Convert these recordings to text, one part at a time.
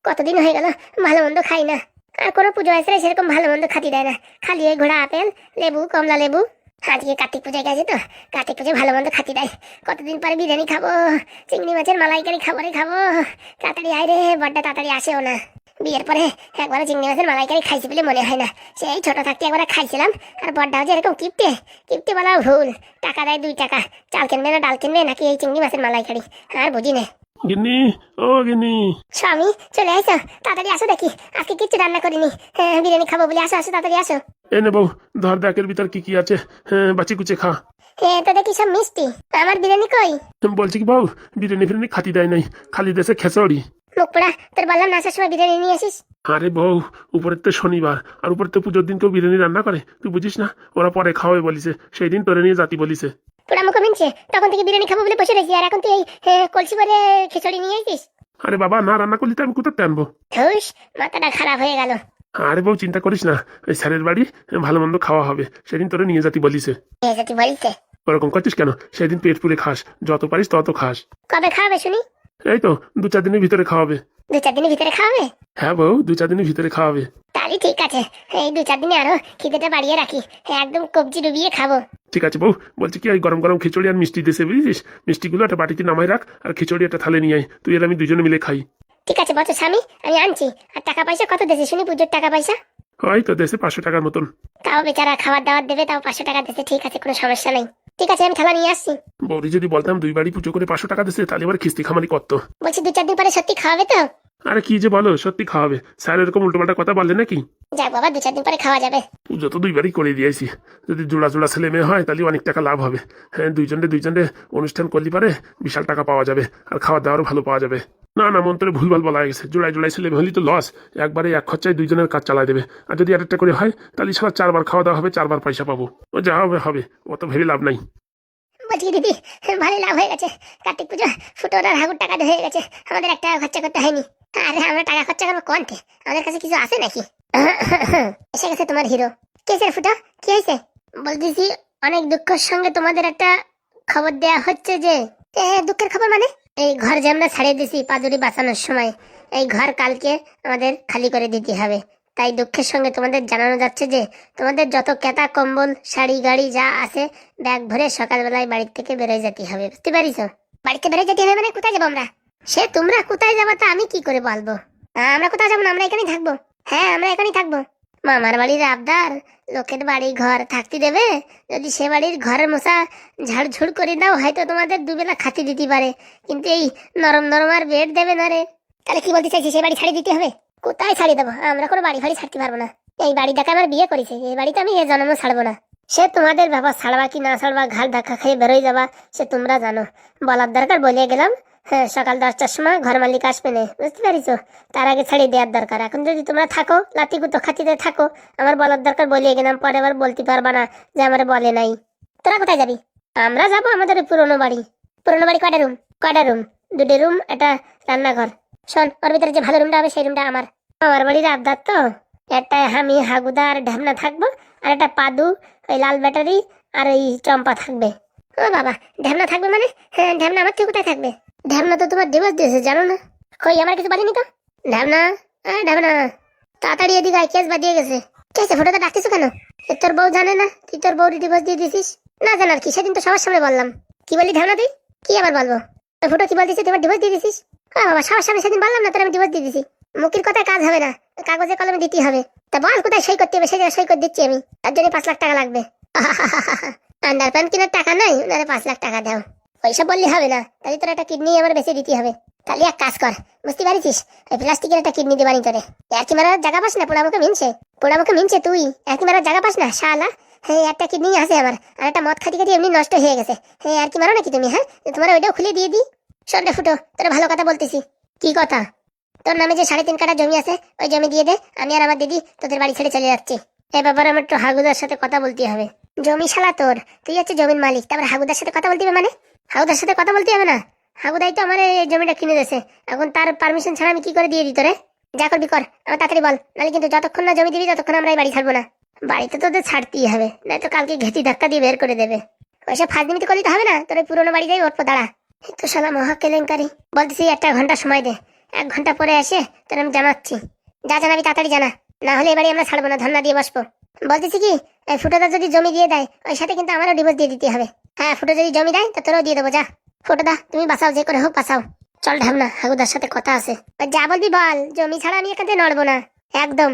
কতদিন হয়ে গেল ভালো মন্দ খাই না। আর কোনো পুজো আসলে সেরকম ভালো মন্দ খাতি দেয় না, খালি ওই ঘোড়া আপেল, লেবু, কমলা লেবু। আজকে কার্তিক পূজায় গেছে তো, কার্তিক পূজায় ভালো মন্দ খাতি দেয়। কতদিন পরে বিরিয়ানি খাবো, চিংড়ি মাছের মালাইকারি খাবো রে খাবো। তাড়াতাড়ি আয় রে, বড্ডা তাড়াতাড়ি আসেও না। বিয়ের পরে একবার চিংড়ি মাছের মালাইকারি খাইছি বলে মনে হয় না। সেই ছোট থাকতে একবার খাইছিলাম। আর বড্ডাও যে এরকম কিপটে, কিপটে বলা ভুল। টাকা দেয় 2 টাকা, চাল কিনবে না ডাল কিনবে নাকি এই চিংড়ি মাছের মালাইকারি, আর বুঝি না। গিন্নি, ও গিন্নি। স্বামী চলে আসো, তাড়াতাড়ি আসো। দেখি আজকে কিচ্ছু রান্না করিনি, বিরিয়ানি খাবো বলে। আসো আসো, তাড়াতাড়ি আসো। এনে বউ, ধর দেখের ভিতর কি কি আছে, বাঁচি কুচে খা। তো দেখি সব মিষ্টি। আমার বিরিয়ানি কই? বলছি কি বউ, বিরিয়ানি ফিরিয়ানি খাতি দেয় নাই, খালি দেশে খেচড়ি। মুখ পোড়া, তোর বললাম না আসার সময় বিরিয়ানি নিয়ে আসিস। আরে বউ, উপরের তো শনিবার, আর উপরে তো পুজোর দিন কেউ বিরিয়ানি রান্না করে, তুই বুঝিস না? ওরা পরে খাওয়াবে বলিছে, সেই দিন তোরে নিয়ে জাতি বলিছে। পোড়া মুখ মিনছে, তখন থেকে বিরিয়ানি খাবো বলে বসে রয়েছি, আর এখন তুই এই কলসি করে খিচুড়ি নিয়ে আসিস। আরে বাবা, না রান্না করলি তো আমি কোথাতে আনবো? ধুস, মাথাটা খারাপ হয়ে গেল। আরে বউ চিন্তা করিস না, ওই স্যারের বাড়ি ভালো মন্দ খাওয়া হবে, সেদিন তোরে নিয়ে জাতি বলিছে। তুই বলিছে? ওরকম করছিস কেন? সেদিন পেট পুরে খাস, যত পারিস তত খাস। কবে খাওয়াবে শুনি? এই তো 2-4 দিনের ভিতরে খাওয়াবে। 2-4 দিনের ভিতরে খাওয়াবে? হ্যাঁ বউ, 2-4 দিনের ভিতরে খাওয়াবে। তাহলে ঠিক আছে, এই 2-4 দিনে আরো খিদেটা বাড়িয়ে রাখি, একদম কবজি ডুবিয়ে খাবো। ঠিক আছে বউ, বলছি কি ওই গরম গরম খিচুড়ি আর মিষ্টি দিয়েছে বুঝিস, মিষ্টিগুলো একটা বাটিতে নামাই রাখ, আর খিচুড়ি একটা থালে নিয়ে আয়, তুই আর আমি দুজনে মিলে খাই। ঠিক আছে বছর স্বামী, আমি আনছি। আর টাকা পয়সা কত দেশে শুনি, পুজোর টাকা পয়সা? হয় তো দেশে 500 টাকার মতন। তাও বেচারা খাবার দাবার দেবে, তাও 500 টাকা দেশে। ঠিক আছে, কোনো সমস্যা নেই। ঠিক আছে, আমি থালা নিয়ে আসছি। বৌদি যদি বলতাম 2 বাড়ি পুজো করে 500 টাকা দিচ্ছে, তাহলে এবার খিস্তি খামারি করতো। বলছি 2-4 দিন পরে সত্যি খাওয়াবে তো? আরে কি যে বলো, সত্যি খাওয়াবে। স্যার এরকম উল্টোপাল্টা কথা বললে নাকি? যাক বাবা, 2-4 দিন পরে খাওয়া যাবে। পুজো তো 2 বাড়ি করে দিয়েছি, যদি জোড়া জোড়া ছেলে মেয়ে হয় তাহলে অনেক টাকা লাভ হবে। হ্যাঁ, দুইজনে অনুষ্ঠান করলে পারে বিশাল টাকা পাওয়া যাবে, আর খাওয়া দাওয়ারও ভালো পাওয়া যাবে। না না, মন্ত্রে ভুলভাল বলা হয়ে গেছে। জোড়ায় জোড়ায় ছেলে মেয়ে হলেই তো লস, একবারে এক খরচায় 2জনের কাজ চালাই দেবে। আর যদি আরেকটা করে হয় তাহলে সারা 4 বার খাওয়া দাওয়া হবে, 4 বার পয়সা পাবো। ও যা হবে হবে, অত ভেবে লাভ নাই। বলছি দিদি, ভালো লাভ হয়ে গেছে। কার্তিক পুজো ফুটোর আর হাগুর টাকা হয়ে গেছে, আমাদের একটা খরচা করতে হয়নি। আরে আমরা টাকা খরচা করবো কোনতে? আমাদের কাছে কিছু আছে নাকি? এসে গেছে তোমার হিরো। কে স্যার ফুটো, কি হয়েছে? বলতেছি অনেক দুঃখের সঙ্গে তোমাদের একটা খবর দেয়া হচ্ছে যে। দুঃখের খবর মানে? এই ঘর যে আমরা ছাড়িয়ে দিছি পাজুরি বাঁচানোর সময়, এই ঘর কালকে আমাদের খালি করে দিতে হবে। তাই দুঃখের সঙ্গে তোমাদের জানানো যাচ্ছে যে তোমাদের যত কেতা কম্বল শাড়ি গাড়ি যা আছে ব্যাগ ভরে সকালবেলায় বাড়ির থেকে বেরোয় যেতে হবে। বুঝতে পারিস? বাড়িতে বেরোয় যেতে হবে মানে কোথায় যাবো আমরা? সে তোমরা কোথায় যাবো তা আমি কি করে বলবো? আমরা কোথাও যাবো না, আমরা এখানেই থাকবো। হ্যাঁ, আমরা এখানেই থাকবো। মামার বাড়ির আবদার, লোকের বাড়ি ঘর থাকতে দেবে? যদি সে বাড়ির ঘরের মশা ঝাড়ঝুড় করে দাও, হয়তো তোমাদের 2 বেলা খাতি দিতে পারে, কিন্তু এই নরম নরম আর বেড দেবে না রে। তাহলে কি বলতে চাইছি, সে বাড়ি ছাড়িয়ে দিতে হবে? কোথায় ছাড়িয়ে দেবো? আমরা কোনো বাড়ি ফাড়ি ছাড়তে পারবো না। এই বাড়িটাকে আমার বিয়ে করেছে, এই বাড়িতে আমি এ জন্মও ছাড়বো না। সে তোমাদের ব্যাপার, ছাড়বা কি না ছাড়বা, ঘাল ধাক্কা খেয়ে বেরোয় যাবা, সে তোমরা জানো। বলার দরকার বলিয়ে গেলাম। হ্যাঁ, সকাল 10টার সময় ঘর মালিক আসবে না, বুঝতে পারিস? তার আগে ছাড়িয়ে দেওয়ার দরকার। এখন যদি তোমরা থাকো লাতি গুতো খাতিতে থাকো, আমার বলার দরকার বলিয়ে গেলাম, পরে আবার বলতে পারবা না যে আমার বলে নাই। তোরা কোথায় যাবি? আমরা যাবো আমাদের পুরোনো বাড়ি। পুরোনো বাড়ি কয়টা রুম? কয়টা রুম? 2টি রুম, একটা রান্নাঘর। শোন, ওর ভিতরে যে ভালো রুমটা হবে সেই রুমটা আমার। আমার বাড়ির আবদার তো। একটা আমি হাগুদা আর ঢ্যামনা থাকবো, আর একটা পাদু, ওই লাল ব্যাটারি আর ওই চম্পা থাকবে। ও বাবা, ঢ্যামনা থাকবে মানে? হ্যাঁ, ঢ্যামনা আমার থেকে কোথায় থাকবে? ঢ্যামনা তো তোমার ডিভোর্স দিয়েছে, জানো না? কই, আমার কিছু বলেনি তো। ঢ্যামনা, ঢ্যামনা তাড়াতাড়ি এদিকে আয়, কেস বাদিয়ে গেছে। কে আছে? ফটোটা ডাকতেছো কেন? তোর বউ জানে না তুই তোর বউর ডিভোর্স দিয়ে দিছিস? না জানার কি, সেদিন তো সবার সামনে বললাম। কি বলি ঢ্যামনা তুই? কি আবার বলবো? ফটো কি বলতেছিস তোমার ডিভোর্স দিয়ে দিছিস? বাবা, সবার সামনে সেদিন বললাম না তোর আমি ডিভোর্স দিয়ে দিছি? মুখের কথায় কাজ হবে না, কাগজে কলমে দিতেই হবে। তা বল কোথায় সই করতে হবে, সেই জায়গায় সই করে দিচ্ছি আমি। তার জন্য 5 লাখ টাকা লাগবে। আন্ডার প্যান্ট কেনার টাকা নাই, ওনারে 5 লাখ টাকা দাও। ওইসব বললে হবে না, তাহলে তোর একটা কিডনি আমার বেঁচে দিতে হবে। তাহলে এক কাজ কর, বুঝতে পারিস, ওই প্লাস্টিকের একটা কিডনি দেবানি তোরে। আর কি মারার জায়গা পাস না? পোড়ামুখে মিনছে তুই। আর কি মারার জায়গা পাস না শালা? হ্যাঁ, একটা কিডনি আছে আমার, আর একটা মদ খাটি খাটি এমনি নষ্ট হয়ে গেছে। হ্যাঁ, আর কি মারো নাকি তুমি? হ্যাঁ, তোমার ওইটাও খুলে দিয়ে দিই। শোন রে ফুটো, তোর ভালো কথা বলতেছি। কি কথা? তোর নামে যে 3.5 কাঠা জমি আছে, ওই জমি দিয়ে দে। আমি আর আমার দিদি তোদের বাড়ি ছেড়ে চলে যাচ্ছি। এই ব্যাপারে আমার একটু হাগুদার সাথে কথা বলতে হবে। জমি শালা তোর, তুই হচ্ছে জমির মালিক, তারপর হাগুদার সাথে কথা বলতে হবে মানে? হাগুদার সাথে কথা বলতে হবে না? হাগুদাই তো আমার এই জমিটা কিনে দিয়েছে, এখন তার পারমিশন ছাড়া আমি কি করে দিয়ে দিই তোরে? যা করবি কর, আমার তাড়াতাড়ি বল, নাহলে কিন্তু যতক্ষণ না জমি দিবি ততক্ষণ আমরা এই বাড়ি ছাড়বো না। বাড়িতে তোদের ছাড়তেই হবে, নয়তো কালকে ঘেটি ধাক্কা দিয়ে বের করে দেবে। ওইসব ফাজলিমিতি করলে তো হবে না, তোর ওই পুরোনো বাড়ি যাই উঠবো। দাঁড়া, তো শালা মহা কেলেঙ্কারি। বলতেছি 1 ঘন্টা সময় দে, 1 ঘন্টা পরে এসে তোর আমি জানাচ্ছি। যা জানাবি তাড়াতাড়ি জানা, না হলে এবারে আমরা ছাড়বো না, ধর্ণা দিয়ে বসবো। বলতেছি কি, এই ফুটোদা যদি জমি দিয়ে দেয় ওই সাথে কিন্তু আমারও ডিভোর্স দিয়ে দিতে হবে। হ্যাঁ, ফুটো যদি জমি দেয় তা তোরও দিয়ে দেবো। যা ফুটোদা, তুমি বাঁচাও, যে করে হোক বাঁচাও। চল ঢামনা, হাগুদার সাথে কথা আছে। ওই যা বলবি বল, জমি ছাড়া আমি এখান থেকে নড়বো না একদম।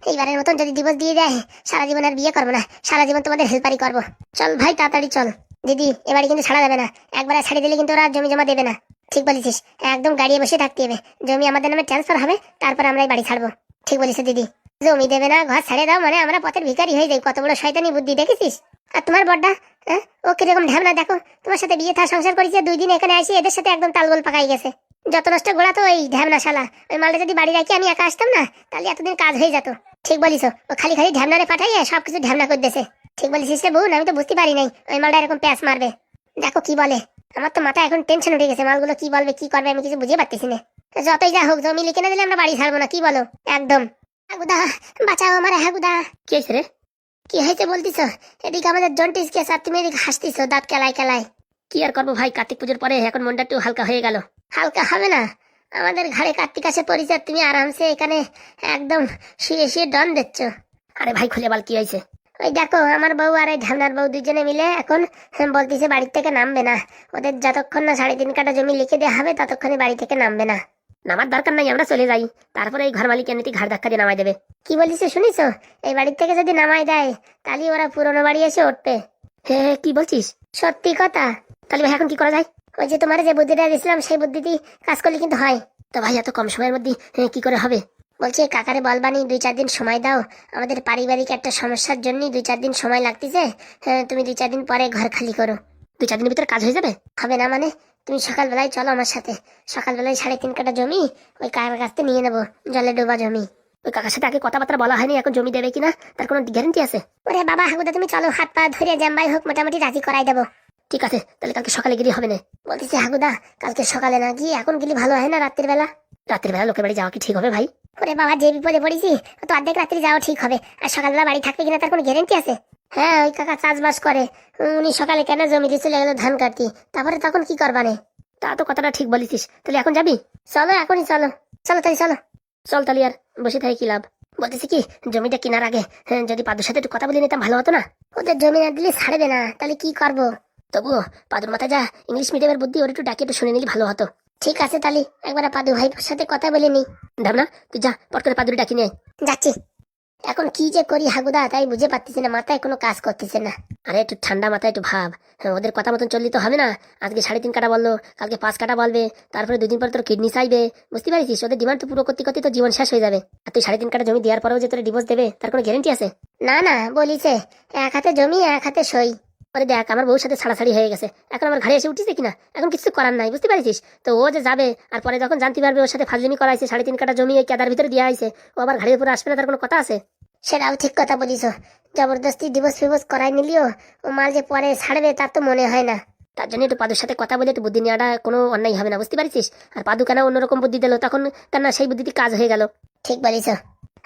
এইবারের মতন যদি ডিভোর্স দিয়ে দেয় সারা জীবন আর বিয়ে করবো না, সারা জীবন তোমাদের হেল্পারই করবো। চল ভাই তাড়াতাড়ি চল। দিদি, এবারে কিন্তু ছাড়া যাবে না, একবার ছাড়ি দিলে কিন্তু ওরা আর জমি জমা দেবে না। ঠিক বলেছিস, একদম গাড়িয়ে বসে থাকতে হবে, জমি আমাদের নামে ট্রান্সফার হবে, তারপর আমরা এই বাড়ি ছাড়বো। ঠিক বলেছে দিদি, জমি দেবে না, ঘর ছেড়ে দাও, মানে আমরা পথের ভিখারি হয়ে যাই। কত বড় শয়তানি বুদ্ধি দেখেছিস। আর তোমার বড়টা, হ্যাঁ, ও কিরকম ঢ্যামনা দেখো, তোমার সাথে বিয়ে থা সংসার করেছে, 2 দিন এখানে আসি এদের সাথে একদম তালগোল পাকাই গেছে। যত নষ্ট গোড়া তো ওই ঢ্যামনা শালা। ওই মালটা যদি বাড়ি রাখি আমি একা আসতাম না, তাহলে এতদিন কাজ হয়ে যেত। ঠিক বলিস, ও খালি খালি ঢ্যামনারে পাঠাইয়ে সবকিছু ঢ্যামনা করে দিয়েছে। ঠিক বলিস রে বোন, আমি তো বুঝতে পারি নাই ওই মালটা এরকম প্যাঁচ মারবে। দেখো কি বলে, আমার তো মাথা এখন টেনশন উঠে গেছে, মালগুলো কি বলবে কি করবে আমি কিছু বুঝে পারতেছি না। যতই যা হোক, জমি লিখে না দিলে আমরা বাড়ি ছাড়বো না, কি বলো? একদম। হাগুদা, বাঁচাও আমার হাগুদা। কি হয়েছে রে? কি হয়েছে বলতিস? এদিকে আমাদের জন্টিস কেস আর তুমি এদিকে হাসতিস দাঁত কেলায় কেলায়। কি আর করবো ভাই, কার্তিক পুজোর পরে এখন মনটা একটু হালকা হয়ে গেল। হালকা হবে না, আমাদের ঘাড়ে কার্তিক আসে পড়েছে, তুমি আরামসে এখানে একদম শুয়ে শুয়ে ডন দিচ্ছ। আরে ভাই খুলে বল কি হয়েছে? ওই দেখো, আমার বউ আর এই ঢামনার বউ দুজনে মিলে এখন বলতেছে বাড়ির থেকে নামবে না। ওদের যতক্ষণ না 3.5 কাঠা জমি লিখে দেওয়া হবে ততক্ষণে বাড়ি থেকে নামবে না। নামার দরকার নাই, আমরা চলে যাই, তারপরে এই ঘর মালিক এমনিতে ঘাড় ধাক্কা দিয়ে নামাই দেবে। কি বলিস শুনিস? এই বাড়ির থেকে যদি নামাই দেয় তাহলে ওরা পুরোনো বাড়ি এসে উঠবে। হ্যাঁ, কি বলছিস? সত্যি কথা। তাহলে ভাই এখন কি করা যায়? ওই যে তোমার যে বুদ্ধিটা দিয়েছিলাম সেই বুদ্ধিটি কাজ করলে কিন্তু হয়। তো ভাই এত কম সময়ের মধ্যে কি করে হবে? বলছি কাকারে বলবানি 2-4 দিন সময় দাও, আমাদের পারিবারিক একটা সমস্যার জন্য 2-4 দিন সময় লাগতেছে। তুমি 2-4 দিন পরে ঘর খালি করো। 2-4 দিনের ভিতরে কাজ হয়ে যাবে? হবে না মানে? তুমি সকালবেলায় চলো আমার সাথে, সকালবেলায় 3.5 কাঠা জমি ওই কাকার কাছ থেকে নিয়ে নেবো, জলে ডোবা জমি। ওই কাকার সাথে আগে কথাবার্তা বলা হয়নি, এখন জমি দেবে কিনা তার কোনো গ্যারান্টি আছে? ওরে বাবা হাগুদা, তুমি চলো, হাত পা ধরে জাম্বাই হোক মোটামুটি রাজি করাই দেবো। ঠিক আছে, তাহলে কালকে সকালে গেলে হবে না? বলতেছি হাগুদা, কালকে সকালে না গিয়ে এখন গেলে ভালো হয় না? রাত্রির বেলা? রাত্রির বেলা লোকের বাড়ি যাওয়া কি ঠিক হবে ভাই? ওরে বাবা, যে বিপদে পড়েছি তো অর্ধেক রাত্রি যাওয়া ঠিক হবে, আর সকালবেলা বাড়ি থাকবে কিনা তার কোনো গ্যারান্টি আছে? হ্যাঁ, ওই কাকা চাষবাস করে, উনি সকালে কেন জমি দিয়ে চলে গেল ধান কাটতে, তারপরে তখন কি করবানে? তা তো কথাটা ঠিক বলিস, তাহলে এখন যাবি? চলো এখনই চলো। চলো তাহলে চলো। চল তাহলে, আর বসে থাকি কি লাভ? বলতেছি কি, জমিটা কেনার আগে যদি পাদুর সাথে একটু কথা বলে নিতাম ভালো হতো না? ওদের জমি না দিলে ছাড়বে না, তাহলে কি করবো? তবুও পাদুর মাথায় যা ইংলিশ মিডিয়ামের বুদ্ধি, ওর একটু ডাকি একটু শুনে নিলে ভালো হতো। ঠিক আছে, তাহলে একবার পাদু ভাইপোর সাথে কথা বলে নি। না, তুই যা, পট করে পাদুরি ডাকি নিয়ে। যাচ্ছি। এখন কি যে করি হাগুদা তাই বুঝে পাচ্ছিস না, মাথায় কোনো কাজ করতেছে না। আরে একটু ঠান্ডা মাথায় একটু ভাব, ওদের কথা মতন চললে তো হবে না। আজকে 3.5 কাঠা বললো, কালকে 5 কাঠা বলবে, তারপরে 2 দিন পরে তোর কিডনি চাইবে, বুঝতে পারিস? ওদের ডিমান্ড তো পুরো করতে করতে তো জীবন শেষ হয়ে যাবে। আর তুই 3.5 কাঠা জমি দেওয়ার পরেও যে তোর ডিভোর্স দেবে তার কোনো গ্যারান্টি আছে? না না, বলিছে 1 হাতে জমি 1 হাতে সই। পরে দেখ, আমার বউর সাথে ছাড়াছাড়ি হয়ে গেছে, এখন আমার ঘরে এসে উঠিছে কিনা, এখন কিছু করার নাই, বুঝতে পারিস? তো ও যে যাবে, আর পরে যখন জানতে পারবে ওর সাথে ফাজলিমি করাইছে, 3.5 কাঠা জমি ওই কেদার ভিতরে দিয়ে আইছে, ও আবার ঘাড়ির উপরে আসবে না, তার কোনো কথা আছে? সেটাও ঠিক কথা বলিস, জবরদস্তি ডিভোর্স ফিভোর্স করাই নিলিও ও মাল যে পরে ছাড়বে তার তো মনে হয় না। তার জন্য একটু পাদুর সাথে কথা বলে একটু বুদ্ধি নেওয়াটা কোনো অন্যায় হবে না, বুঝতে পারছিস? আর পাদু কেন অন্যরকম বুদ্ধি দিল, তখন কেন সেই বুদ্ধিটি কাজ হয়ে গেল। ঠিক বলিস।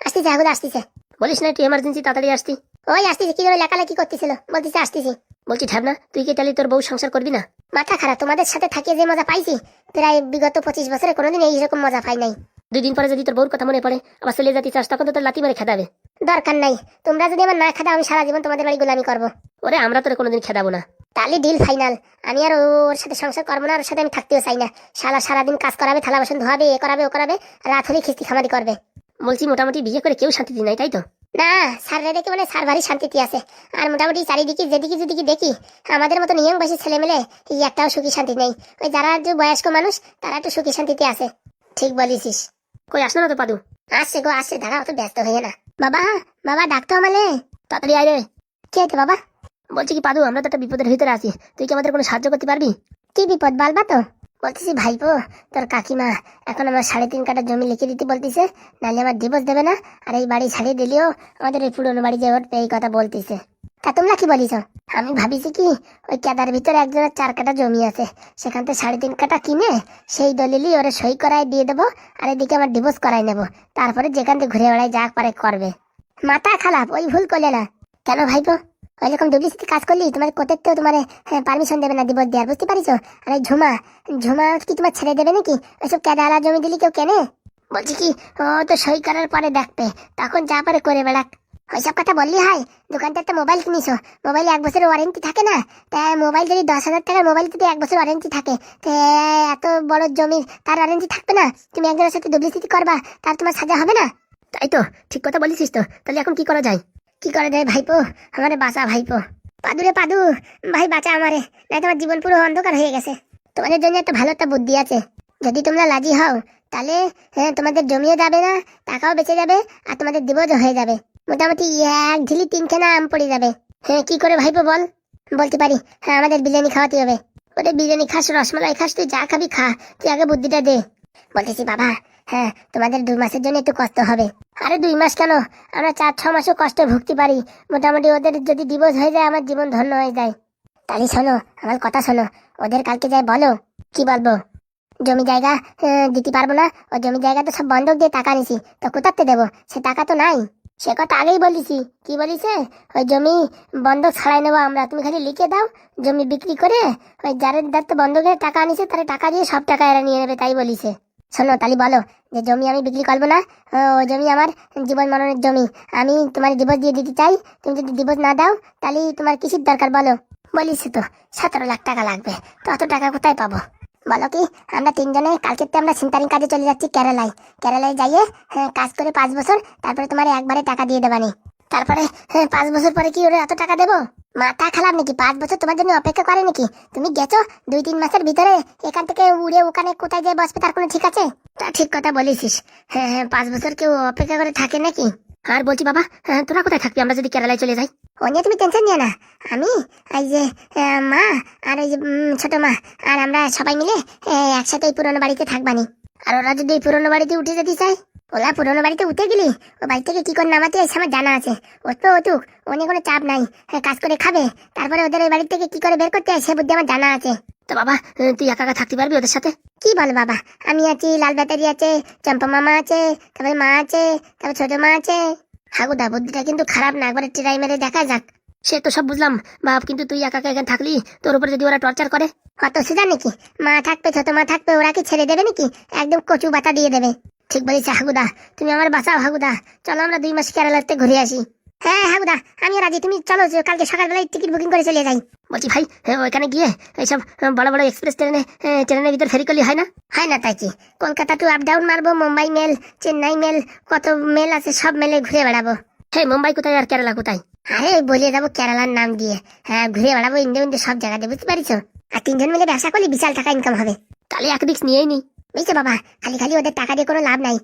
আসতেছে আগুন আসতেছে। বলিস না একটু এমার্জেন্সি তাড়াতাড়ি আসতি। ওই আসতেছি, কি করে লেখালেখি করতেছিল, বলতেছে আসতেছি। বলছি ঢাবনা, তুই কি তাহলে তোর বউ সংসার করবি না? মাথা খারাপ, তোমাদের সাথে থাকিয়ে যে মজা পাইছি প্রায় বিগত 25 বছরে কোনোদিন এইরকম মজা পাই নাই। 2 দিন পরে যদি তোর বউর কথা মনে পড়ে আবার চলে যেতে চাস, তখন তো তোর লাথি মারে খেদাবে। দরকার নাই, তোমরা যদি আমার না খেদাও আমি সারা জীবন তোমাদের বাড়ি গোলামি করবো। ওরে আমরা তোর কোনোদিন খেদাবো না। তাহলে ডিল ফাইনাল, আমি আর ওর সাথে সংসার করবো না, ওর সাথে আমি থাকতেও চাই না। শালা সারাদিন কাজ করাবে, থালা বাসন ধোয়াবে, এ করাবে ও করাবে, রাত হলে খিস্তি খামারি করবে। বলছি মোটামুটি বিয়ে করে কেউ শান্তি নাই, তাই তো? না, স্যাররা দেখে মানে স্যার ভারী শান্তিতে আছে। আর মোটামুটি চারিদিকে যেদিকে যেদিকে দেখি আমাদের মতো নিয়ম বয়সী ছেলে মেলে একটাও সুখী শান্তি নেই। ওই যারা যে বয়স্ক মানুষ তারা একটু সুখী শান্তিতে আছে। ঠিক বলিস। কই আসলো না তো পাদু? আসছে গো, আসছে, দাঁড়া, অত ব্যস্ত হয়ে না। বাবা, বাবা ডাকতো আমালে, তাড়াতাড়ি আয় রে। কি হয়েছে বাবা? বলছি কি পাদু, আমরা তো একটা বিপদের ভিতরে আছি, তুই কি আমাদের কোনো সাহায্য করতে পারবি? কি বিপদ বলবা তো? বলতেছি ভাইপো, তোর কাকিমা এখন আমার 3.5 কাঠা জমি লিখে দিতে বলতেছে, নাহলে আমার ডিভোর্স দেবে না, আর এই বাড়ি ছাড়িয়ে দিলেও আমাদের এই পুরনো বাড়ি যে উঠবে এই কথা বলতেছে। তা তোমরা কি বলিস? আমি ভাবিছি কি, ওই কেদার ভিতরে একজনের 4 কাঠা জমি আছে, সেখান থেকে 3.5 কাঠা কিনে সেই দলিলই ওরা সই করায় দিয়ে দেবো, আর এদিকে আমার ডিভোর্স করাই নেবো, তারপরে যেখান থেকে ঘুরে বেড়াই যা পারে করবে। মাথা খারাপ, ওই ভুল করলে না। কেন ভাইপো? ওইরকম ডুপ্লিসিটি কাজ করলি তোমার কোর্টের তো তোমার পারমিশন দেবে না ডিভোর্স দেওয়ার, বুঝতে পারিছো? আর এই ঝুমা ঝুমা কি তোমার ছেড়ে দেবে নাকি? ওইসব কেদারা জমি দিলি কেউ কেনে? বলছি কি, ও তো সই করার পরে দেখবে, তখন যা পারে করে বেড়াক। ওইসব কথা বললি হয়? দোকানটা একটা মোবাইল কিনিছো, মোবাইলে 1 বছরের ওয়ারেন্টি থাকে না? তাই মোবাইল যদি 10,000 টাকার মোবাইল যদি 1 বছর ওয়ারেন্টি থাকে, তো এত বড় জমির তার ওয়ারেন্টি থাকবে না? তুমি একজনের সাথে ডুপ্লিসিটি করবা, তার তোমার সাজা হবে না? তাই তো, ঠিক কথা বলিস তো। তাহলে এখন কি করা যায়? কি করা যায় ভাইপো, আমারে বাঁচা ভাইপো। পাদুরে পাদু ভাই, বাঁচা আমারে, নাই তোমার জীবন পুরো অন্ধকার হয়ে গেছে। তোমাদের জন্য একটা ভালো একটা বুদ্ধি আছে, যদি তোমরা রাজি হও তাহলে তোমাদের জমিও যাবে না, টাকাও বেঁচে যাবে, আর তোমাদের ডিভোর্সও হয়ে যাবে। মোটামুটি 1 ঝিলি 3খানা আম পড়ে যাবে। কি করে ভাইপো বল? বলতে পারি, আমাদের বিরিয়ানি খাওয়াতে হবে। ওরে বিরিয়ানি খাস, রসমালাই খাস, তুই যা খাবি খা, তুই আগে বুদ্ধিটা দে। বলতেছি বাবা, তোমাদের 2 মাসের জন্য একটু কষ্ট হবে। আরে 2 মাস কেন, আমরা 4-6 মাসও কষ্ট ভুগতে পারি। মোটামুটি ওদের যদি ডিভোর্স হয়ে যায় আমার জীবন ধন্য হয়ে যায়। তাহলে শোনো, আমার কথা শোনো, ওদের কালকে যাই বলো। কি বলবো? জমি জায়গা দিতে পারবো না, ও জমি জায়গা তো সব বন্ধক দিয়ে টাকা নিছি, তো কোথাতে দেবো? সে টাকা তো নাই। সে কথা আগেই বলিছি। কি বলিছে? ওই জমি বন্ধক ছাড়াই নেবো আমরা, তুমি খালি লিখে দাও, জমি বিক্রি করে ওই যাদের তো বন্ধকের টাকা আনিছে তারা টাকা দিয়ে সব টাকা এরা নিয়ে নেবে, তাই বলিছে। শোনো, তাহলে বলো যে জমি আমি বিক্রি করবো না, ওই জমি আমার জীবন মরণের জমি, আমি তোমার ডিভোর্স দিয়ে দিতে চাই। তুমি যদি ডিভোর্স না দাও তাহলে তোমার কিসের দরকার বলো? বলিস তো 17 লাখ টাকা লাগবে, তো অত টাকা কোথায় পাবো? বলো কি, আমরা 3 জনে কালকে আমরা সিন্টারিং কাজে চলে যাচ্ছি কেরালায়। কেরালায় যাইয়ে কাজ করে 5 বছর, তারপরে তোমার একবারে টাকা দিয়ে দেবানি। তারপরে 5 বছর পরে কি ওরা এত টাকা দেবো? মাথা খারাপ নাকি? 5 বছর তোমার জন্য অপেক্ষা করে নাকি? তুমি গেছো 2-3 মাসের ভিতরে, এখান থেকে উড়ে ওখানে কোথায় যেয়ে বসবে তার কোনো ঠিক আছে? তা ঠিক কথা বলেছিস। 5 বছর কেউ অপেক্ষা করে থাকে নাকি? আর বলছি বাবা, তোরা কোথায় থাকবি আমরা যদি কেরালায় চলে যাই? ও নিয়ে তুমি টেনশন নিও না, আমি এই যে মা আর এই যে ছোট মা আর আমরা সবাই মিলে একসাথে এই পুরোনো বাড়িতে থাকবানি। আর ওরা যদি এই পুরোনো বাড়িতে উঠে যেতে চায়, ওরা পুরোনো বাড়িতে উঠে গেলি ও বাড়ি থেকে কি করে নামাতে আসে আমার জানা আছে। ওঠবে ওঠুক, ও নিয়ে কোনো চাপ নাই। কাজ করে খাবে, তারপরে ওদের ওই বাড়ি থেকে কি করে বের করতে হয় সে বুদ্ধি আমার জানা আছে। তো বাবা, তুই একা একা থাকতে পারবি ওদের সাথে? কি বল বাবা, আমি আছি, লাল ব্যাটারি আছে, চম্পা মামা আছে, তারপরে মা আছে, তারপর ছোট মা আছে। হাগুদা, বুদ্ধিটা কিন্তু খারাপ না, একবারে ট্রাই মেরে দেখা যাক। সে তো সব বুঝলাম বাপ, কিন্তু তুই একা এখানে থাকলি, তোর উপরে যদি ওরা টর্চার করে? অত সেটা নাকি? মা থাকবে, ছোট মা থাকবে, ওরা কি ছেড়ে দেবে নাকি? একদম কচু বাতা দিয়ে দেবে। ঠিক বলেছে হাগুদা, তুমি আমার বাঁচাও হাগুদা। চলো আমরা 2 মাস কেরালাতে ঘুরে আসি। হ্যাঁ হাগুদা, আমিও রাজি, তুমি চলো, কালকে সকালবেলায় টিকিট বুকিং করে চলে যাই। বলছি ভাই, ওইখানে গিয়ে এইসব বড় বড় এক্সপ্রেস ট্রেনের ভিতর ফেরি করলি হয় না? হয় না তাই কি? কলকাতা টু আপ ডাউন মারবো, মুম্বাই মেল, চেন্নাই মেল, কত মেল আছে সব মেলে ঘুরে বেড়াবো। মুম্বাই কোথায় আর কেরালা কোথায়? আরে বলে যাবো কেরালার নাম দিয়ে, ঘুরে বেড়াবো ইন্ডিয়া সব জায়গাতে, বুঝতে পারিছো? আর 3 জন মিলে ব্যবসা করলে বিশাল টাকা ইনকাম হবে। তাহলে এক রিস্ক নিয়েই নি, বুঝছো বাবা? খালি খালি ওদের টাকা দিয়ে কোনো লাভ নাই,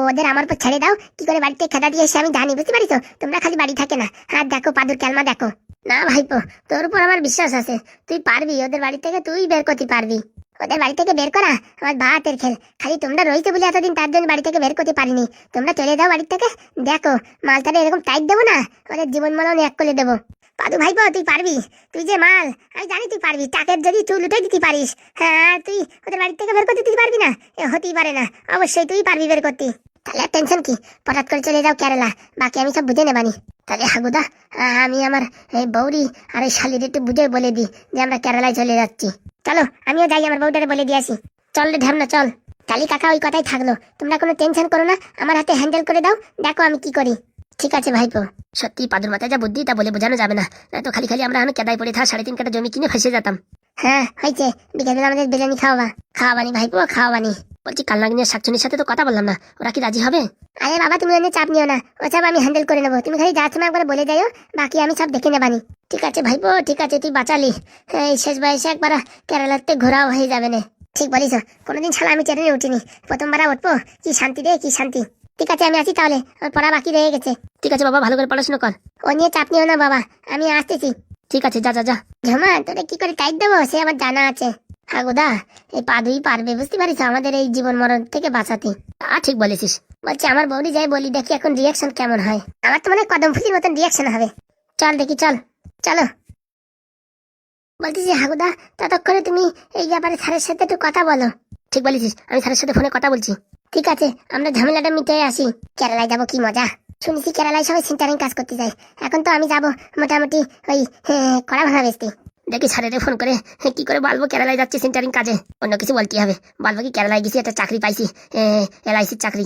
ওদের আমার উপর ছেড়ে দাও। কি করে বাড়িতে খেদা দিয়ে এসে আমি জানি, বুঝতে পারিছো? তোমরা খালি বাড়ি থাকে না, আর দেখো পাদুর ক্যালমা দেখো। না ভাইপো, তোর উপর আমার বিশ্বাস আছে, তুই পারবি, ওদের বাড়ি থেকে তুই বের করতে পারবি। ওদের বাড়ি থেকে বের করা আমার বাতের খেল, খালি তোমরা রয়েছে বলে এতদিন তার জন্য বাড়ি থেকে বের করতে পারিনি। তোমরা চলে যাও বাড়ি থেকে, দেখো মালটারে এরকম টাইট দেবো না, ওদের জীবন মরণ এক করে দেবো। পাদু ভাইপো, তুই পারবি, তুই যে মাল, আমি জানি তুই পারবি। টাকের যদি তুই লুটে দিতে পারিস, আর তুই ওদের বাড়ি থেকে বের করতে দিতে পারবি না? হতেই পারে না, অবশ্যই তুই পারবি বের করতে। তাহলে টেনশন কি, হঠাৎ করে চলে যাও কেরালা, বাকি আমি সব বুঝে নেবানি। তাহলে হাগুদা, আমি আমার এই বৌরি আর এই শালির একটু বুঝে বলে দিই যে আমরা কেরালায় চলে যাচ্ছি। চলো আমিও যাই, আমার বউটারে বলে দিয়ে আসি। চল রে ঢ্যামনা চল। তাহলে কাকা ওই কথাই থাকলো, তোমরা কোনো টেনশন করো না, আমার হাতে হ্যান্ডেল করে দাও, দেখো আমি কি করি। ঠিক আছে ভাইপো। সত্যি পাদুর মাথায় যা বুদ্ধি তা বলে বোঝানো যাবে না, তো খালি খালি আমরা কেদায় পড়ে থাকা 3.5 কাঠা জমি কিনে ফেসে যেতাম। হয়েছে, বিকেলে আমাদের বিরিয়ানি খাওয়াবানি ভাইপো, খাওয়াবানি। বলছি কালনাগিনের শাকচুনির সাথে তো কথা বললাম না, ওরা কি রাজি হবে? আরে বাবা, তুমি এনে চাপ নিও না, ও চাপ আমি হ্যান্ডেল করে নেবো। তুমি খালি যাওয়ার সময় একবার বলে যাইও, বাকি আমি সব দেখে নেবানি। ঠিক আছে ভাইপো, ঠিক আছে, তুই বাঁচালি। এই শেষ বয়সে একবার কেরালাতে ঘোরাও হয়ে যাবে না। ঠিক বলিস, কোনোদিন ছাড়া আমি ট্রেনে উঠিনি, প্রথমবার উঠবো, কি শান্তি রে, কি শান্তি। ঠিক আছে আমি আছি তাহলে, আমার পড়া বাকি রয়ে গেছে। ঠিক আছে বাবা, ভালো করে পড়াশোনা কর। ও নিয়ে চাপ নিও না বাবা, আমি আসতেছি। ঠিক আছে, যা যা যা। ঝুমা, তোরে কি করে টাইট দেবো সে আমার জানা আছে। হাগুদা, এই পাদুই পারবে, বুঝতে পারিস, আমাদের এই জীবন মরণ থেকে বাঁচাতে। ঠিক বলেছিস। বলছি আমার বৌদি যাই বলি, দেখি এখন রিয়াকশন কেমন হয়। আমার তো মনে হয় কদম ফুলির মতন রিয়াকশন হবে। চল দেখি, চল চলো। বলতেছি হাগুদা, ততক্ষণে তুমি এই ব্যাপারে স্যারের সাথে একটু কথা বলো। ঠিক বলেছিস, আমি স্যারের সাথে ফোনে কথা বলছি। ঠিক আছে, আমরা ঝামেলাটা মিটিয়ে আসি। কেরালায় যাবো, কি মজা। শুনেছি কেরালায় সবাই সেন্টারিং কাজ করতে যায়। এখন তো আমি যাব মোটামুটি ওই কড়া ভাঙা বেচতে। দেখি স্যারেরে ফোন করে কি করে বলবো কেরালায় যাচ্ছি সেন্টারিং কাজে। অন্য কিছু বলতে হবে, বলবো কি কেরালায় গেছি একটা চাকরি পাইছি, LICর চাকরি।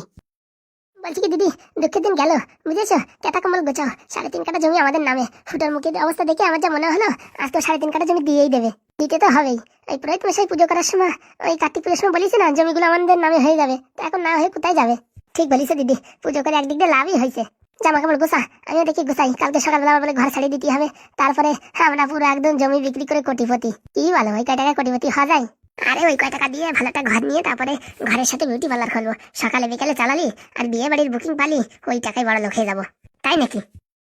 বলছি কি দিদি, দুঃখের দিন গেল বুঝেছো। কেতা কম্বল গোছাও, 3.5 কাঠা জমি আমাদের নামে। ফুটোর মুখের অবস্থা দেখে আমার যা মনে হলো আজ তো 3.5 কাঠা জমি দিয়েই দেবে। দিতে তো হবেই। এই পুরোহিত মশাই পুজো করার সময়, ওই কার্তিক পুজোর সময় বলিস না জমিগুলো আমাদের নামে হয়ে যাবে, তো এখন না হয়ে কোথায় যাবে। ঠিক বলিস দিদি, পুজো করে একদিক দিয়ে লাভই হয়েছে। জামা কাপড় গোছা, আমিও দেখি গোছাই। কালকে সকালবেলা আমার বলে ঘর ছাড়িয়ে দিতে হবে, তারপরে আমরা পুরো একদম জমি বিক্রি করে কোটিপতি। কি ভালো, ওই কয় টাকায় কোটিপতি হওয়া যায়। আরে ওই কয় টাকা দিয়ে ভালো একটা ঘর নিয়ে তারপরে ঘরের সাথে বিউটি পার্লার খুলবো। সকালে বিকালে চালালি আর বিয়ে বাড়ির বুকিং পালি, ওই টাকায় বড় লোক হয়ে যাবো। তাই নাকি?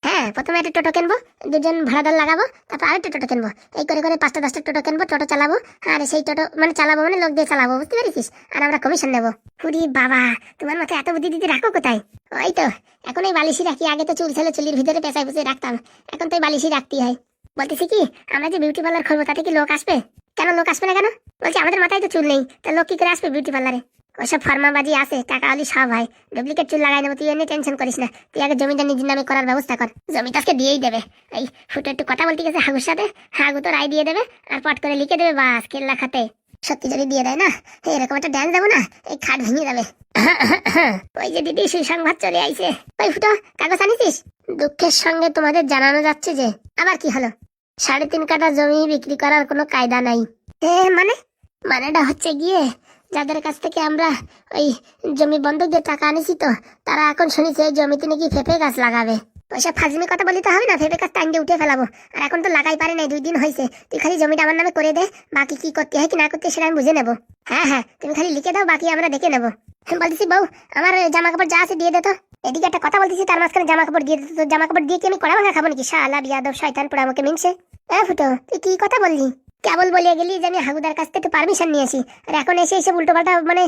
হ্যাঁ, প্রথমে একটা টোটো কিনবো, 2জন ভাড়াদার লাগাবো, তারপর আরেকটা টোটো কিনবো। এই করে করে 5টা-10টা টোটো কিনবো, টোটো চালাবো। আর সেই টোটো মানে চালাবো মানে লোক দিয়ে চালাবো, বুঝতে পেরেছিস। আর আমরা কমিশন নেবো। পুরি বাবা, তোমার মাথায় এত বুদ্ধি দিদি রাখো কোথায়? ওই তো এখন এই বালিশি রাখি, আগে তো চুল ছিল চুলির ভিতরে পেঁচাই পুষে রাখতাম, এখন তো এই বালিশি রাখতেই হয়। বলতেছি কি, আমরা যে বিউটি পার্লার খুলবো তাতে কি লোক আসবে? কেন লোক আসবে না কেন? বলছি আমাদের মাথায় তো চুল নেই, তা লোক কি করে আসবে বিউটি পার্লারে? ওইসব ফর্মাবাজি আছে, টাকা আলি সব হয়। ডুপ্লিকেট চুল লাগাই নেবো, তুই এমনি টেনশন করিস না। তুই আগে জমিটা নিজের নামে করার ব্যবস্থা কর, জমিটা আজকে দিয়েই দেবে। এই ফুটো একটু কথা বলতে গেছে হাগুর সাথে, হাগু তো রায় দিয়ে দেবে আর পট করে লিখে দেবে, বাস কেল্লা খাতে। সত্যি যদি দিয়ে দেয় না, এরকম একটা ড্যান্স দেবো না, এই খাট ভেঙে যাবে। ওই যে দিদি সুসংবাদ চলে আইছে। ওই ফুটো, কাগজ আনিছিস? দুঃখের সঙ্গে তোমাদের জানানো যাচ্ছে যে আবার কি হলো? 3.5 কাঠা জমি বিক্রি করার কোনো কায়দা নাই। মানেটা হচ্ছে গিয়ে, যাদের কাছ থেকে আমরা ওই জমি বন্ধক দিয়ে টাকা আনিছি, তো তারা এখন শুনেছে এই জমিতে নাকি পেঁপে গাছ লাগাবে। ওইসব ফাজমি কথা বলিতে হবে না, পেঁপে গাছ টাইম দিয়ে উঠে ফেলাবো। আর এখন তো লাগাই পারে নাই, 2 দিন হয়েছে। তুই খালি জমিটা আমার নামে করে দে, বাকি কি করতে হয় কি না করতে সেটা আমি বুঝে নেবো। হ্যাঁ, তুমি খালি লিখে দাও, বাকি আমরা দেখে নেবো। বলতেছি বউ, আমার জামা কাপড় যা আছে দিয়ে দে তো। এদিকে একটা কথা বলতেছি, তার মাঝখানে জামা কাপড় দিয়ে দিত। তো জামা কাপড় দিয়ে কি আমি কড়া ভাঙা খাবো নাকি? শালা বিয়াদব শয়তান পুরা আমাকে মিনছে। ফুটো, তুই কি কথা বললি? কেবল বলিয়ে গেলি যে আমি হাগুদার কাছ থেকে পারমিশন নিয়েছি, আর এখন এসে এসে উল্টো পাল্টা মানে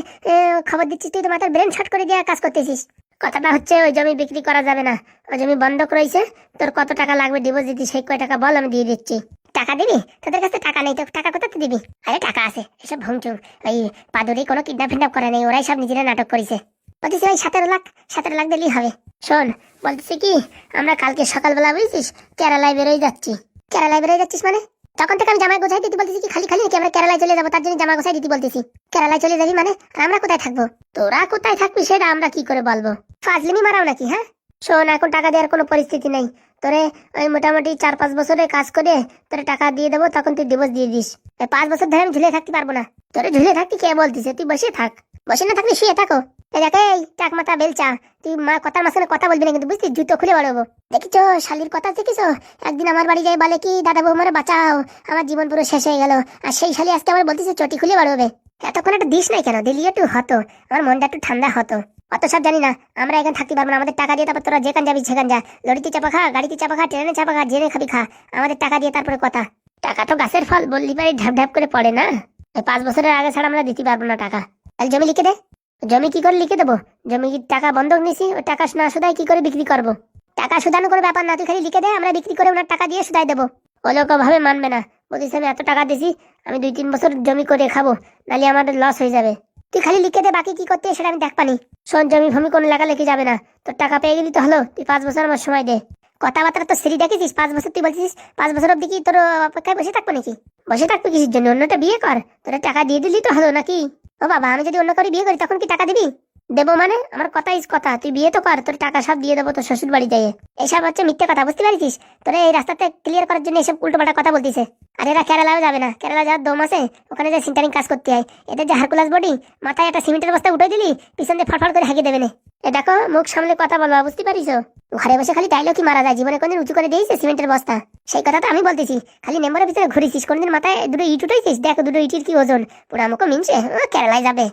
খবর দিচ্ছিস। তুই তো মাথার ব্রেন শর্ট করে দিয়ে কাজ করতেছিস। কথাটা হচ্ছে ওই জমি বিক্রি করা যাবে না, ওই জমি বন্ধক রয়েছে। তোর কত টাকা লাগবে ডিপোজিট দিতে, সেই কয় টাকা বল, আমি দিয়ে দিচ্ছি। টাকা দিবি? তোদের কাছে টাকা নেই তো টাকা কোথাতে দিবি? আরে টাকা আছে, এসব ভংচুং। ওই পাদুরি কোনো কিডন্যাপ ফিডন্যাপ করে নেই, ওরাই সব নিজেরা নাটক করেছে। বলতেছি ওই 17 লাখ দিলেই হবে। শোন, বলতেছি কি, আমরা কালকে সকালবেলা বুঝছিস কেরালায় বেরোয় যাচ্ছি। কেরালায় বেরোয় যাচ্ছিস মানে? তখন থেকে আমি জামাই গোছাই দিতে বলতেছি কি খালি খালি নাকি আমরা কেরালায় চলে যাবো, তার জন্য জামা গোছাই দিতে বলতেছি। কেরালায় চলে যাবি মানে? আর আমরা কোথায় থাকবো? তোরা কোথায় থাকবি সেটা আমরা কি করে বলবো? ফাজলিমি মারাও নাকি? হ্যাঁ শোন, এখন টাকা দেওয়ার কোনো পরিস্থিতি নেই। তোরে ওই মোটামুটি 4-5 বছরে কাজ করে তোরে টাকা দিয়ে দেবো, তখন তুই ডিভোর্স দিয়ে দিস। 5 বছর ধরে আমি ঝুলে থাকতে পারবো না। তোরে ঝুলে থাকতে কে বলতিছে? তুই বসে থাক, বসে না থাকলে শুয়ে থাকো। এই দেখ, এই টাক মাথা বেলচা, তুই কথার মাঝখানে কথা বলবি না কিন্তু, বুঝছিস? জুতো খুলে বাড়াবো। দেখিছো শালির কথা দেখিছো? একদিন আমার বাড়ি যাই বলে কি, দাদা বৌমারে বাঁচাও, আমার জীবন পুরো শেষ হয়ে গেল। আর সেই শালি আজকে আমার বলতেছে চটি খুলে বাড়বে। এতক্ষণ একটা দিস নাই কেন? দিলি একটু হতো, আমার মনটা একটু ঠান্ডা হতো। অত সব জানি না, আমরা এখন থাকতে পারবো না। আমাদের টাকা দিয়ে তারপর তোরা যেখান যাবি সেখান যা। লরিতে চাপা খা, গাড়িতে চাপা খা, ট্রেনে চাপা খা, জেনে খাবি খা, আমাদের টাকা দিয়ে তারপরে কথা। টাকা তো গাছের ফল, বললি পারে ঢাপ ঢাপ করে পড়ে না। 5 বছরের আগে ছাড়া আমরা দিতে পারবো না টাকা। তাহলে জমি লিখে দে। জমি কি করে লিখে দেবো? জমি টাকা বন্ধক নিছি, ওই টাকা না সুদাই কি করে বিক্রি করবো? টাকা সুদানো করে ব্যাপার না, তুই খালি লিখে দে, আমরা বিক্রি করে ওনার টাকা দিয়ে সুদাই দেবো। ও লোক ভাবে মানবে না, বলছিস আমি এত টাকা দিছি, আমি 2-3 বছর জমি করে খাবো, নাহলে আমাদের লস হয়ে যাবে। তুই খালি লিখে দে, বাকি কি করতে সেটা আমি দেখ পানি। শোন, জমি ভূমি কোনো লেখালেখি যাবে না, তোর টাকা পেয়ে গেলি তো হলো। তুই 5 বছর আমার সময় দে। কথাবার্তা তো সিরি দেখেছিস, 5 বছর তুই বলছিস। 5 বছর অব্দি কি তোর অপেক্ষায় বসে থাকবো নাকি? বসে থাকবো কিসের জন্য? অন্যটা বিয়ে কর, তোর টাকা দিয়ে দিলি তো হলো নাকি? ও বাবা, আমি যদি অন্য করে বিয়ে করি তখন কি টাকা দিবি? দেবো মানে? আমার কথা ইস কথা, তুই বিয়ে তো কর, তোর টাকা সব দিয়ে দেবো তোর শ্বশুর বাড়ি যাইয়ে। এসব হচ্ছে মিথ্যে কথা, বুঝতে পারছিস? তোরা এই রাস্তাতে ক্লিয়ার করার জন্য এসব উল্টোপাল্টা কথা বলতিছে। আর এরা কেরালাও যাবে না, কেরালা যাওয়ার দম আছে, ওখানে যে সিন্টারিং কাজ করতে হয়। এদের যে হারকুলাস বডি, মাথায় একটা সিমেন্টের বস্তা উঠে দিলি, পিছন দিয়ে ফটফট করে হেঁকে দেবে না। এ দেখো, মুখ সামলে কথা বলবা, বুঝতে পারিস? ঘরে বসে খালি ডায়লগই মারা যায়, জীবনে কোনদিন উঁচু করে দিয়েছে সিমেন্টের বস্তা? সেই কথা তো আমি বলতেছি। খালি মেম্বারের ভিতরে ঘুরেছিস, কোনদিন মাথায় 2 ইট উঠেছিস? দেখো 2 ইটের কি ওজন, পুরো আমাকে মিনছে। কেরালায় যাবে,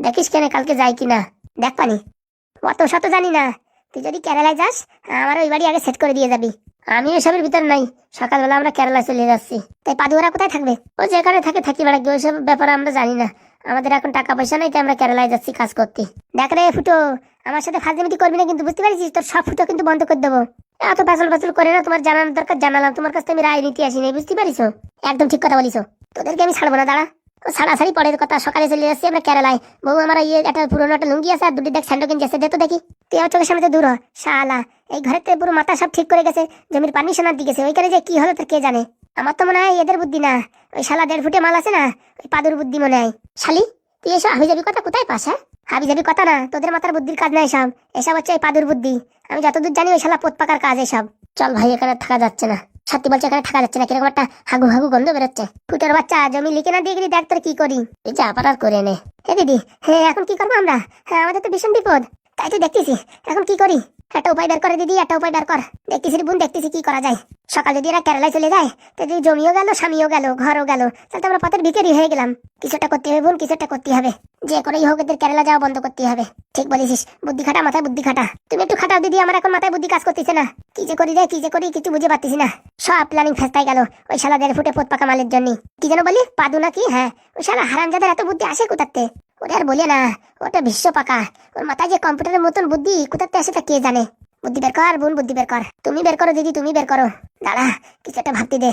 দেখিস কেন কালকে যাই কিনা, দেখ পানি। অত শত জানি না, তুই যদি কেরালায় যাস আমার ওই বাড়ি আগে সেট করে দিয়ে যাবি। আমি এসবের ভিতর নাই, সকালবেলা আমরা কেরালায় চলে যাচ্ছি। তাই পাদুয়ারা কোথায় থাকবে? ও যেখানে থাকে থাকি বেড়াকে, ওইসব ব্যাপারে আমরা জানি না। আমাদের এখন টাকা পয়সা নাই, তাই আমরা কেরালায় যাচ্ছি কাজ করতে। দেখ রে ফুটো, আমার সাথে ফাজলামি করবি না কিন্তু, বুঝতে পারছিস? তোর সব ফুটো কিন্তু বন্ধ করে দেবো। এত পাচল পাচল করে না, তোমার জানানোর দরকার জানালাম, তোমার কাছে আমি রায় নিতে আসি নাই, বুঝতে পারিস? একদম ঠিক কথা বলিস, তোদেরকে আমি ছাড়বো না, দাঁড়া। ও ছাড়াছাড়ি পরের কথা, সকালে চলে যাচ্ছি আমরা কেরালায়। বউ আমার একটা পুরোনো একটা লুঙ্গি আছে আর দুটি দেখ স্যান্ডো কিনছে, দে তো দেখি। তুই আমার চোখের সামনে দূর হ শালা। এই ঘরের তো পুরো মাথা সব ঠিক করে গেছে, জমির পানি সোনার দিকেছে, ওইখানে যে কি হলো তার কে জানে। আমার তো মনে হয় এদের বুদ্ধি না, ওই শালা 1.5 ফুটে মাল আছে না, ওই পাদুর বুদ্ধি মনে হয়। শালি তুই এসব হাবিজাবি কথা কোথায় পাস? হ্যাঁ হাবিজাবি কথা না, তোদের মাথার বুদ্ধির কাজ না এসব, এসব হচ্ছে ওই পাদুর বুদ্ধি। আমি যতদূর জানি ওই শালা পোত পাকার কাজ এসব। চল ভাই এখানে থাকা যাচ্ছে না, সত্যি বলছে এখানে থাকা যাচ্ছে না, কিরকম একটা হাগু হাগু গন্ধ বেরোচ্ছে। ফুটোর বাচ্চা জমি লিখে না দিয়ে গেলি, দেখ তোর কি করি। এই যা পারার করে নে। হে দিদি, হ্যাঁ এখন কি করবো আমরা? হ্যাঁ আমাদের তো ভীষণ বিপদ, তাই তো দেখতেছি এখন কি করি। একটা উপায় বের করে দিদি, একটা উপায় বের কর। দেখতেছি রে বোন, দেখতেছি কি করা যায়। সকাল যদি এরা কেরালায় চলে যায়, তো যদি জমিও গেল, স্বামীও গেল, ঘরও গেল, তাহলে তো আমরা পথের ভিখারি হয়ে গেলাম। কিছুটা করতে হবে বোন, কিছুটা করতে হবে। যে করেই হোক এদের কেরালা যাওয়া বন্ধ করতে হবে। ঠিক বলেছিস, বুদ্ধি খাটা, মাথায় বুদ্ধি খাটা। তুমি একটু খাটাও দিদি, আমার এখন মাথায় বুদ্ধি কাজ করতেছে না। কি যে করি রে, কি যে করি কিছু বুঝে পাচ্ছি না। সব প্ল্যানিং ফেস্তাই গেল ওই শালা 1.5 ফুটে পোত পাকা মালের জন্য। কি যেন বলি, পাদু নাকি? হ্যাঁ ওই শালা হারামজাদার এত বুদ্ধি আসে কোথাতে? ওটা আর বলে না, ওটা বিশ্ব পাকা। ওর মাথায় যে কম্পিউটারের মতন বুদ্ধি কোথাতে আসে তা কে জানে। বুদ্ধি বের কর বোন, বুদ্ধি বের কর। তুমি বের করো দিদি, তুমি বের করো। দাঁড়া কিছু একটা ভাবতে দে।